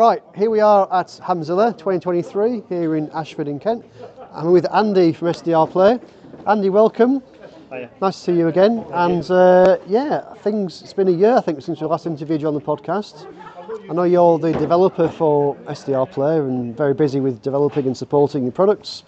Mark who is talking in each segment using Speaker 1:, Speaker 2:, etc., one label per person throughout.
Speaker 1: Right, here we are at Hamzilla 2023 here in Ashford in Kent. I'm with Andy from SDRPlay. Andy, welcome.
Speaker 2: Hiya.
Speaker 1: Nice to see you again. And it's been a year I think since we last interviewed you on the podcast. I know you're the developer for SDRPlay and very busy with developing and supporting your products.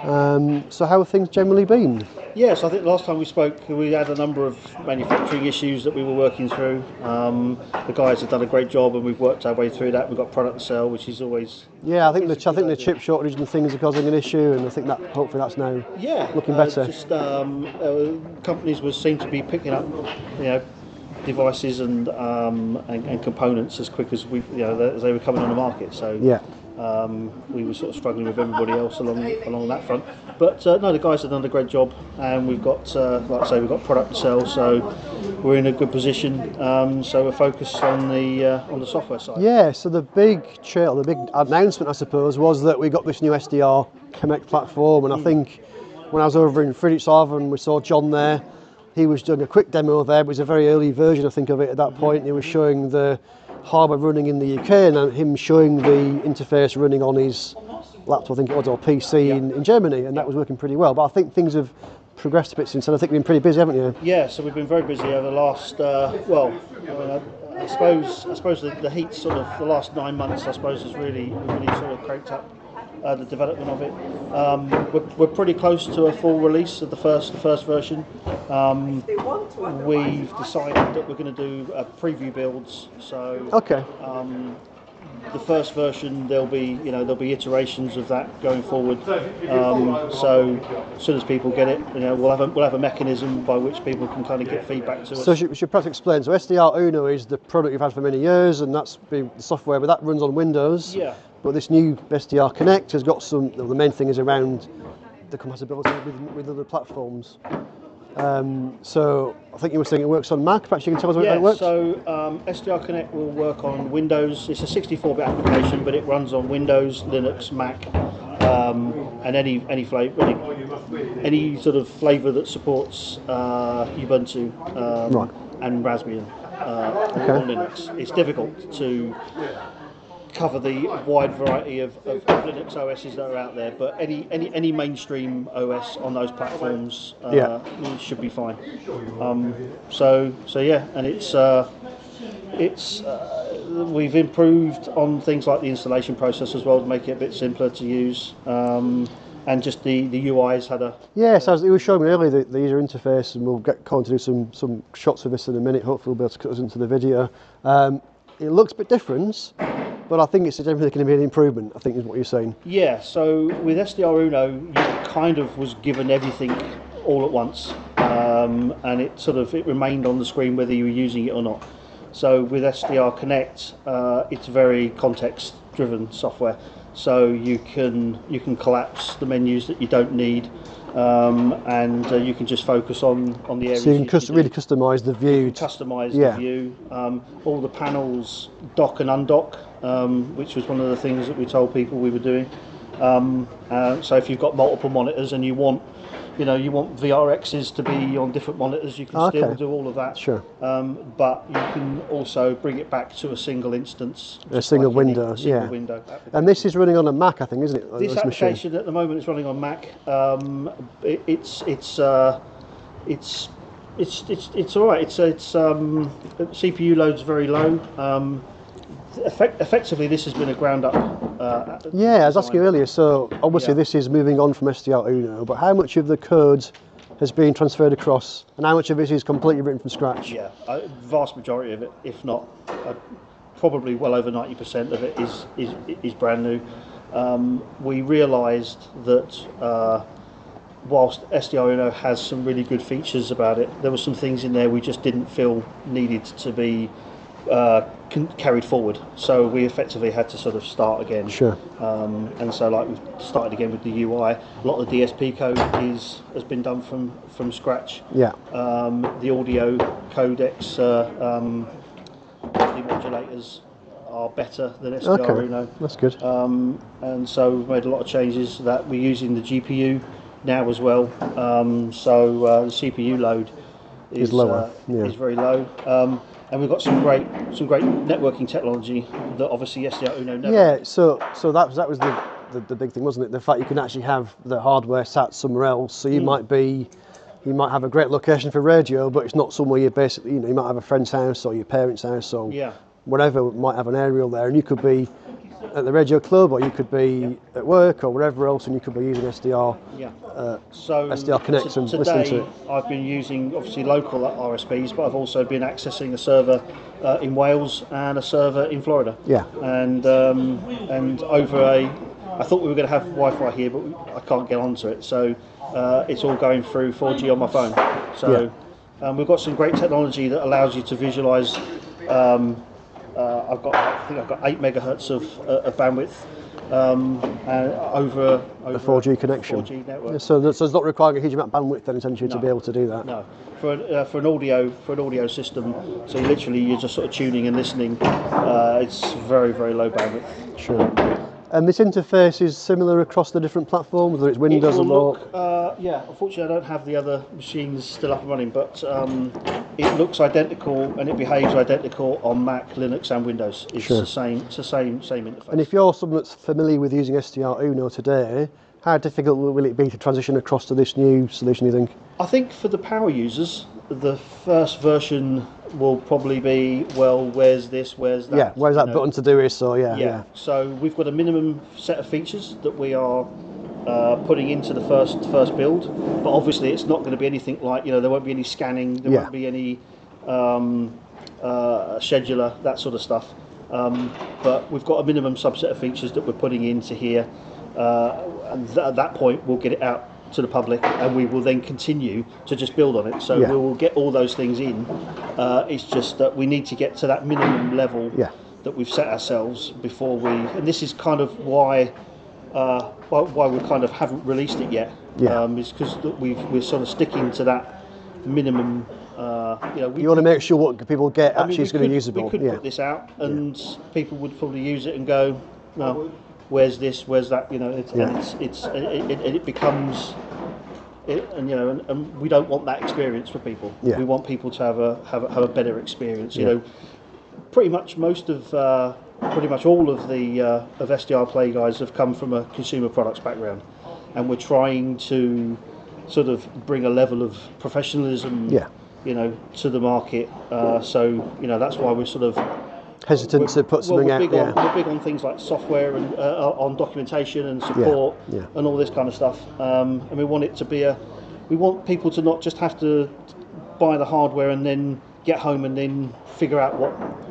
Speaker 1: So how have things generally been?
Speaker 2: Yes, I think last time we spoke we had a number of manufacturing issues that we were working through. The guys have done a great job and we've worked our way through that. We've got product to sell, which is always...
Speaker 1: Yeah, I think the chip shortage and things are causing an issue, and I think that hopefully that's now looking better.
Speaker 2: Companies seem to be picking up, devices and components as quick as as they were coming on the market. So
Speaker 1: yeah.
Speaker 2: We were sort of struggling with everybody else along that front, but no, the guys have done a great job, and we've got, like I say, we've got product to sell, so we're in a good position. So we're focused on the software side.
Speaker 1: Yeah. So the big announcement, I suppose, was that we got this new SDRConnect platform, and I think when I was over in Friedrichshafen, we saw John there. He was doing a quick demo there. It was a very early version, I think, of it at that point. He was showing the hardware running in the UK and then him showing the interface running on his laptop, I think it was, or PC in Germany, and that was working pretty well. But I think things have progressed a bit since then. I think you've been pretty busy, haven't you?
Speaker 2: Yeah, so we've been very busy over the last, I suppose the heat sort of the last 9 months, I suppose, has really sort of cranked up the development of it. We're pretty close to a full release of the first version. We've decided that we're going to do preview builds. So the first version, there'll be iterations of that going forward. So as soon as people get it, we'll have a mechanism by which people can kind of get feedback to us.
Speaker 1: So we should perhaps explain. So SDR Uno is the product you've had for many years, and that's been the software, but that runs on Windows.
Speaker 2: Yeah.
Speaker 1: But this new SDRConnect has got the main thing is around the compatibility with other platforms. So I think you were saying it works on Mac. Perhaps you can tell us how it works?
Speaker 2: So SDRConnect will work on Windows. It's a 64-bit application, but it runs on Windows, Linux, Mac, and any sort of flavour that supports Ubuntu and Raspberry on Linux. It's difficult to cover the wide variety of Linux OSs that are out there, but any mainstream OS on those platforms should be fine. And we've improved on things like the installation process as well to make it a bit simpler to use. And just the UI's had a...
Speaker 1: Yes, as he was showing me earlier, the user interface, and we'll get Colin to do some shots of this in a minute. Hopefully we'll be able to cut us into the video. It looks a bit different, but I think it's definitely going to be an improvement, I think is what you're saying.
Speaker 2: Yeah, so with SDR Uno, you kind of was given everything all at once, and it remained on the screen whether you were using it or not. So with SDRConnect, it's very context-driven software. So you can collapse the menus that you don't need, and you can just focus on the areas.
Speaker 1: So you can really customise the view.
Speaker 2: The view. All the panels dock and undock, which was one of the things that we told people we were doing. So if you've got multiple monitors and you want VRXs to be on different monitors, you can still do all of that.
Speaker 1: Sure.
Speaker 2: But you can also bring it back to a single instance.
Speaker 1: A single window,
Speaker 2: window.
Speaker 1: And this is running on a Mac, I think, isn't it?
Speaker 2: This application machine at the moment is running on Mac. It's all right. CPU load's very low. Effectively, this has been a ground up.
Speaker 1: I was asking you earlier. So obviously, this is moving on from SDR Uno, but how much of the code has been transferred across, and how much of it is completely written from scratch?
Speaker 2: Yeah, vast majority of it, if not probably well over 90% of it, is brand new. We realised that whilst SDR Uno has some really good features about it, there were some things in there we just didn't feel needed to be carried forward, so we effectively had to sort of start again.
Speaker 1: Sure.
Speaker 2: And so we've started again with the UI. A lot of the DSP code has been done from scratch.
Speaker 1: Yeah.
Speaker 2: The audio codecs, demodulators are better than SDR Uno.
Speaker 1: That's good.
Speaker 2: And so we've made a lot of changes that we're using the GPU now as well. So the CPU load is
Speaker 1: lower.
Speaker 2: Is very low. and we've got some great networking technology that obviously SDR Uno never.
Speaker 1: Yeah, so that was the big thing, wasn't it? The fact you can actually have the hardware sat somewhere else. So you might have a great location for radio, but it's not somewhere you basically, you might have a friend's house or your parents' house or whatever, might have an aerial there, and you could be at the radio club, or you could be at work or wherever else, and you could be using SDR.
Speaker 2: So
Speaker 1: SDRConnect and
Speaker 2: today,
Speaker 1: listening to it.
Speaker 2: I've been using obviously local RSPs, but I've also been accessing a server in Wales and a server in Florida. And over I thought we were going to have Wi-Fi here, but I can't get onto it, so it's all going through 4G on my phone. So we've got some great technology that allows you to visualize. I think I've got 8 megahertz of bandwidth over
Speaker 1: the 4G connection.
Speaker 2: 4G network.
Speaker 1: So it's not requiring a huge amount of bandwidth then, essentially, to be able to do that.
Speaker 2: No, for an audio system. So you're just sort of tuning and listening. It's very, very low bandwidth.
Speaker 1: Sure. And this interface is similar across the different platforms, whether it's Windows or
Speaker 2: unfortunately I don't have the other machines still up and running, but it looks identical and it behaves identical on Mac, Linux and Windows. It's the same interface.
Speaker 1: And if you're someone that's familiar with using SDR Uno today, how difficult will it be to transition across to this new solution, you think?
Speaker 2: I think for the power users, the first version will probably be, well, where's this, where's that?
Speaker 1: Yeah, where's that button to do it? So
Speaker 2: So we've got a minimum set of features that we are putting into the first build, but obviously it's not going to be anything like, there won't be any scanning, there won't be any scheduler, that sort of stuff. But we've got a minimum subset of features that we're putting into here, and at that point we'll get it out to the public, and we will then continue to just build on it. So we will get all those things in. It's just that we need to get to that minimum level that we've set ourselves before and this is kind of why we kind of haven't released it yet. Is because we're sort of sticking to that minimum. You
Speaker 1: want to make sure what people get actually is going to be usable.
Speaker 2: We could put this out, and people would probably use it and go, no, where's this, where's that? And it becomes, and we don't want that experience for people. We want people to have a better experience. Pretty much all of the of SDRPlay guys have come from a consumer products background, and we're trying to sort of bring a level of professionalism, to the market. So that's why we're sort of
Speaker 1: hesitant to put something out.
Speaker 2: We're big on things like software and on documentation and support and all this kind of stuff. And we want it to be we want people to not just have to buy the hardware and then get home and then figure out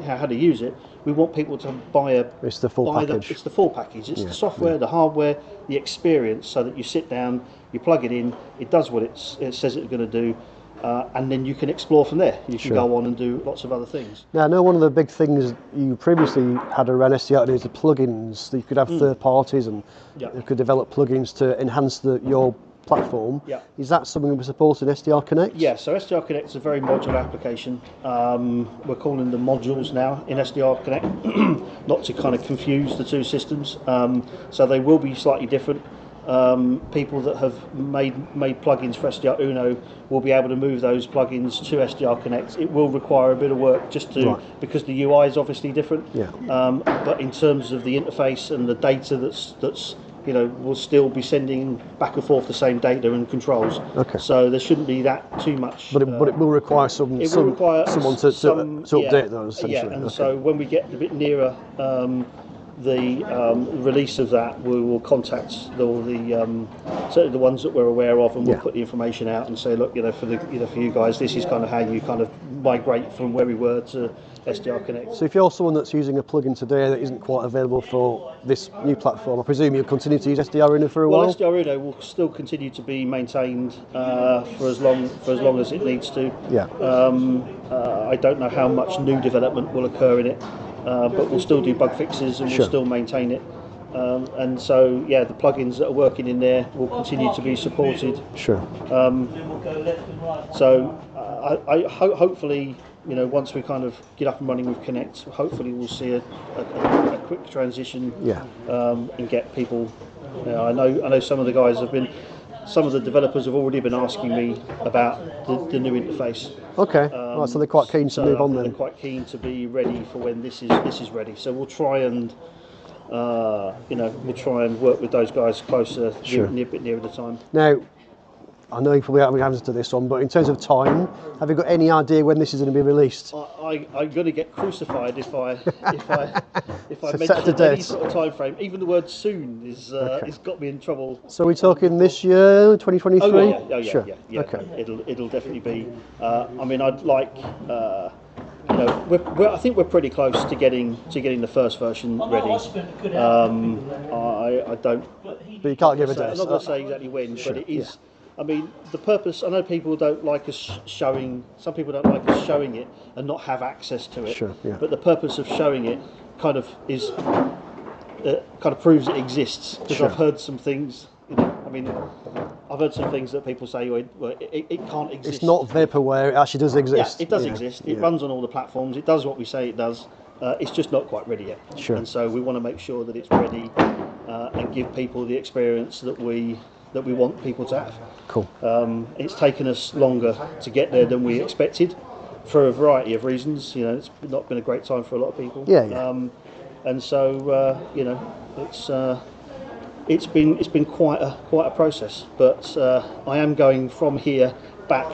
Speaker 2: how to use it. We want people to buy
Speaker 1: it's the full package.
Speaker 2: It's the full package. It's the software, the hardware, the experience, so that you sit down, you plug it in, it does what it says it's going to do, and then you can explore from there. You can go on and do lots of other things.
Speaker 1: Now, I know one of the big things you previously had around SDR is the plugins. That you could have third parties, and you could develop plugins to enhance your platform. Is that something we're supporting SDRConnect?
Speaker 2: Yeah, so SDRConnect is a very modular application. We're calling them modules now in SDRConnect, not to kind of confuse the two systems. So they will be slightly different. People that have made plugins for SDR Uno will be able to move those plugins to SDRConnect. It will require a bit of work just because the UI is obviously different. But in terms of the interface and the data that's we'll still be sending back and forth the same data and controls. So there shouldn't be that too much.
Speaker 1: But it will require someone to update those, essentially.
Speaker 2: So when we get a bit nearer the release of that, we will contact certainly the ones that we're aware of, and we'll put the information out and say, look, for you guys, this is kind of how you kind of migrate from where we were to SDRConnect.
Speaker 1: So if you're someone that's using a plugin today that isn't quite available for this new platform, I presume you'll continue to use SDR Uno for a while?
Speaker 2: Well, SDR Uno will still continue to be maintained for as long as it needs to. I don't know how much new development will occur in it, but we'll still do bug fixes and we'll still maintain it. And so, the plugins that are working in there will continue to be supported. So I hopefully, once we kind of get up and running with Connect, hopefully we'll see a quick transition and get people. I know some of the guys have been. some of the developers have already been asking me about the new interface.
Speaker 1: Okay, right, so they're quite keen to move on then.
Speaker 2: They're quite keen to be ready for when this is ready. So we'll try and we'll try and work with those guys closer,
Speaker 1: Sure.
Speaker 2: a bit nearer the time.
Speaker 1: Now, I know you probably haven't answered to this one, but in terms of time, have you got any idea when this is going to be released?
Speaker 2: I'm going to get crucified if I
Speaker 1: So
Speaker 2: mention
Speaker 1: set a
Speaker 2: any
Speaker 1: date.
Speaker 2: sort of time frame. Even the word "soon" has got me in trouble.
Speaker 1: So we're talking this year, 2023?
Speaker 2: Oh yeah.
Speaker 1: Sure.
Speaker 2: Yeah.
Speaker 1: Okay.
Speaker 2: It'll definitely be. I mean, I'd like. I think we're pretty close to getting the first version ready. I don't.
Speaker 1: But you can't give a date.
Speaker 2: I'm not going to say exactly when,
Speaker 1: Sure,
Speaker 2: but it is. I mean, the purpose. I know people don't like us showing. Some people don't like us showing it and not have access to it.
Speaker 1: Sure, yeah.
Speaker 2: But the purpose of showing it kind of is. Kind of proves it exists, because
Speaker 1: Sure.
Speaker 2: I've heard some things. I mean, I've heard some things that people say, well, it can't exist.
Speaker 1: It's not vaporware, it actually does exist.
Speaker 2: Yeah, it does exist. It runs on all the platforms. It does what we say it does. It's just not quite ready yet.
Speaker 1: Sure.
Speaker 2: And so we want to make sure that it's ready and give people the experience that we want people to have.
Speaker 1: Cool.
Speaker 2: It's taken us longer to get there than we expected, for a variety of reasons. It's not been a great time for a lot of people.
Speaker 1: Yeah.
Speaker 2: And so it's been quite a process. But I am going from here back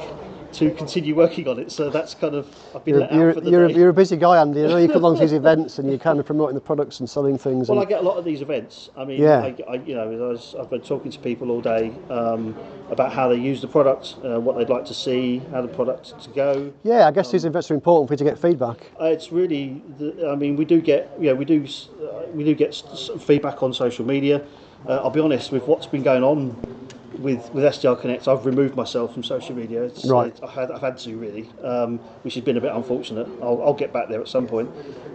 Speaker 2: to continue working on it. So that's kind of, I've been let out for the day.
Speaker 1: You're a busy guy, Andy. I know you come along to these events and you're kind of promoting the products and selling things.
Speaker 2: Well, I get a lot of these events. I mean,
Speaker 1: Yeah.
Speaker 2: I've been talking to people all day about how they use the product, what they'd like to see, how the product to go.
Speaker 1: Yeah, I guess these events are important for you to get feedback.
Speaker 2: It's really, we do get some feedback on social media. I'll be honest, with what's been going on with SDRConnect, I've removed myself from social media.
Speaker 1: Right.
Speaker 2: I've had to really, which has been a bit unfortunate. I'll get back there at some point,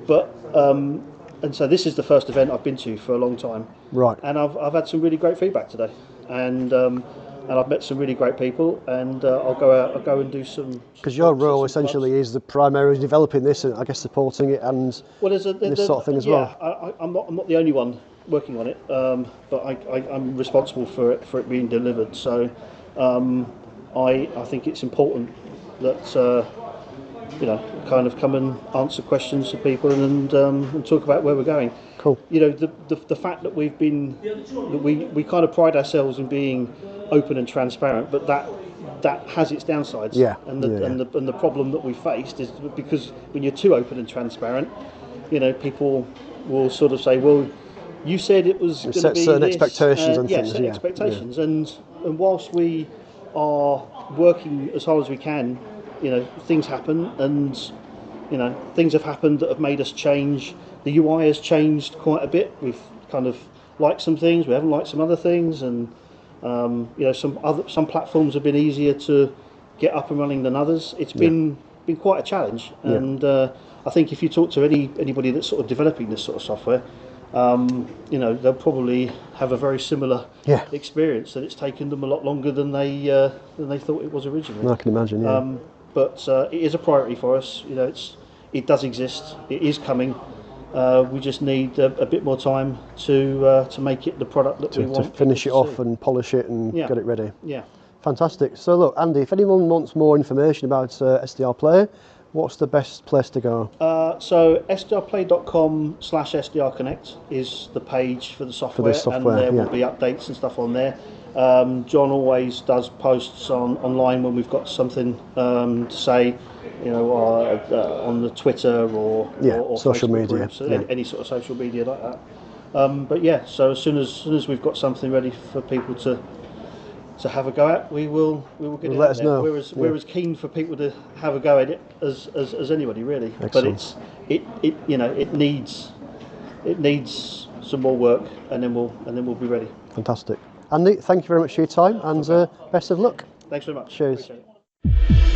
Speaker 2: but and so this is the first event I've been to for a long time.
Speaker 1: Right.
Speaker 2: And I've had some really great feedback today, and I've met some really great people, and I'll go and do some.
Speaker 1: Because your role essentially is the primary developing this and I guess supporting it and this sort of thing as well.
Speaker 2: I'm not the only one working on it, but I'm responsible for it being delivered. So I think it's important that kind of come and answer questions to people and talk about where we're going.
Speaker 1: Cool.
Speaker 2: The fact that we kind of pride ourselves in being open and transparent, but that has its downsides.
Speaker 1: Yeah.
Speaker 2: And the problem that we faced is because when you're too open and transparent, people will sort of say, well, you said it was going to be
Speaker 1: certain
Speaker 2: this,
Speaker 1: expectations and things.
Speaker 2: Set
Speaker 1: Yeah.
Speaker 2: expectations. And whilst we are working as hard as we can, things happen, and things have happened that have made us change. The UI has changed quite a bit. We've kind of liked some things, we haven't liked some other things, and some platforms have been easier to get up and running than others. It's been quite a challenge, and I think if you talk to anybody that's sort of developing this sort of software, they'll probably have a very similar experience, that it's taken them a lot longer than they thought it was originally.
Speaker 1: I can imagine. Yeah.
Speaker 2: But it is a priority for us. It does exist. It is coming. We just need a bit more time to make it the product that we want.
Speaker 1: To finish it off
Speaker 2: see.
Speaker 1: And polish it and get it ready.
Speaker 2: Yeah.
Speaker 1: Fantastic. So look, Andy, if anyone wants more information about SDRPlay, what's the best place to go?
Speaker 2: So sdrplay.com/SDRConnect is the page for the software, and there will be updates and stuff on there. John always does posts online when we've got something to say, on the Twitter or
Speaker 1: social
Speaker 2: Facebook
Speaker 1: media,
Speaker 2: groups, any sort of social media like that. But yeah, so as soon as we've got something ready for people to have a go at, we will get it
Speaker 1: let
Speaker 2: out
Speaker 1: us
Speaker 2: there.
Speaker 1: know.
Speaker 2: We're as keen for people to have a go at it as anybody really.
Speaker 1: Excellent.
Speaker 2: But it needs some more work, and then we'll be ready.
Speaker 1: Fantastic. Andy, thank you very much for your time, and best of luck.
Speaker 2: Thanks very much.
Speaker 1: Cheers.
Speaker 2: Appreciate it.